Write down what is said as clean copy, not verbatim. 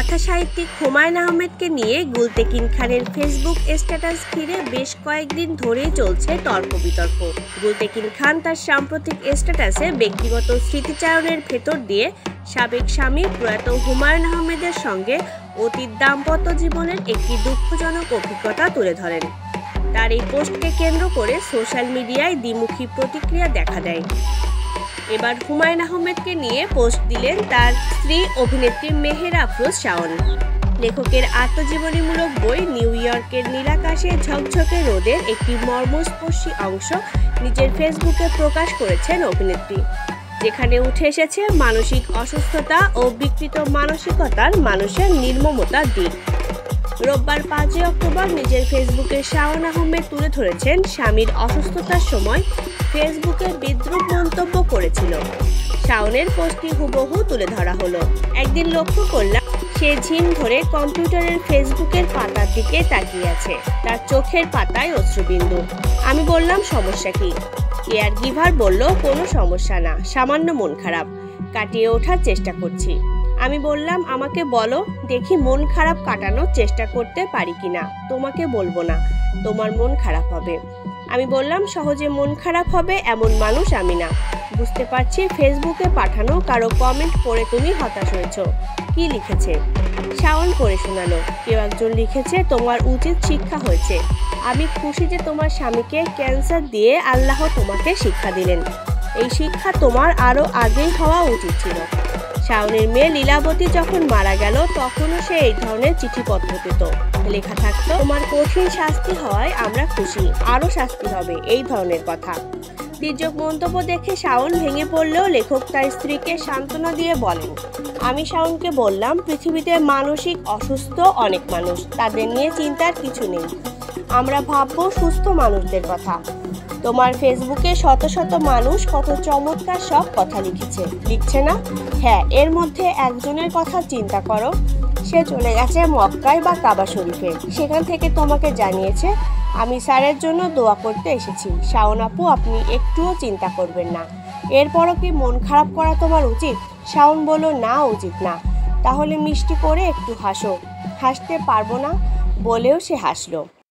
কথাসাহিত্যিক হুমায়ূন আহমেদকে নিয়ে গুলতেকিন খানের ফেসবুক স্ট্যাটাস ঘিরে বেশ কয়েকদিন ধরেই চলছে তর্ক বিতর্ক। গুলতেকিন খান তার সাম্প্রতিক স্ট্যাটাসে ব্যক্তিগত স্মৃতিচারণের ভেতর দিয়ে সাবেক স্বামী প্রয়াত হুমায়ূন আহমেদের সঙ্গে অতীত দাম্পত্য জীবনের একটি দুঃখজনক অভিজ্ঞতা তুলে ধরেন। তার এই পোস্টকে কেন্দ্র করে সোশ্যাল মিডিয়ায় দ্বিমুখী প্রতিক্রিয়া দেখা দেয়। এবার হুমায়ূন আহমেদকে নিয়ে পোস্ট দিলেন তার স্ত্রী অভিনেত্রী মেহের আফরোজ শাওন। লেখকের আত্মজীবনীমূলক বই নিউ ইয়র্কের নীলাকাশে ঝকঝকে রোদের একটি মর্মস্পর্শী অংশ নিজের ফেসবুকে প্রকাশ করেছেন অভিনেত্রী, যেখানে উঠে এসেছে মানসিক অসুস্থতা ও বিকৃত মানসিকতার মানুষের নির্মমতার দিক। রোববার 5 অক্টোবর নিজের ফেসবুকে শাওন আহমেদ তুলে ধরেছেন স্বামীর অসুস্থতার সময় ফেসবুকে বিদ্রূপ মন্তব্য করেছিল। শাওনের পোস্টটি হুবহু তুলে ধরা হলো। একদিন লক্ষ্য করলাম সে ঝিম ধরে কম্পিউটারের ফেসবুকের পাতার দিকে তাকিয়ে আছে, তার চোখের পাতায় অশ্রুবিন্দু। আমি বললাম, সমস্যা কি? কেয়ার গিভার বলল, কোনো সমস্যা না, সামান্য মন খারাপ, কাটিয়ে ওঠার চেষ্টা করছি। আমি বললাম, আমাকে বলো দেখি মন খারাপ কাটানোর চেষ্টা করতে পারি কিনা। তোমাকে বলবো না, তোমার মন খারাপ হবে। আমি বললাম, সহজে মন খারাপ হবে এমন মানুষ আমি না। বুঝতে পারছি ফেসবুকে পাঠানো কারো কমেন্ট পড়ে তুমি হতাশ হয়েছ। কি লিখেছে? শাওন পড়ে শোনালো। কেউ একজন লিখেছে, তোমার উচিত শিক্ষা হয়েছে। আমি খুশি যে তোমার স্বামীকে ক্যান্সার দিয়ে আল্লাহ তোমাকে শিক্ষা দিলেন। এই শিক্ষা তোমার আরও আগেই হওয়া উচিত ছিল। শাওনের মেয়ে লীলাবতী যখন মারা গেল তখনও সে এই ধরনের চিঠিপত্র পেত। লেখা থাকতো, তোমার কঠিন শাস্তি হয় আমরা খুশি, আরও শাস্তি হবে, এই ধরনের কথা। তির্যক মন্তব্য দেখে শাওন ভেঙে পড়লেও লেখক তার স্ত্রীকে সান্ত্বনা দিয়ে বলেন, আমি শাওনকে বললাম, পৃথিবীতে মানসিক অসুস্থ অনেক মানুষ, তাদের নিয়ে চিন্তার কিছু নেই। আমরা ভাববো সুস্থ মানুষদের কথা। তোমার ফেসবুকে শত শত মানুষ কত চমৎকার সব কথা লিখছে না? হ্যাঁ, এর মধ্যে একজনের কথা চিন্তা করো। সে চলে গেছে মক্কায় বা কাবা শরীফে, সেখান থেকে তোমাকে জানিয়েছে আমি স্যারের জন্য দোয়া করতে এসেছি। শাওন আপু, আপনি একটুও চিন্তা করবেন না। এরপরও কি মন খারাপ করা তোমার উচিত? শাওন বলল, না, উচিত না। তাহলে মিষ্টি করে একটু হাসো। হাসতে পারবো না বলেও সে হাসলো।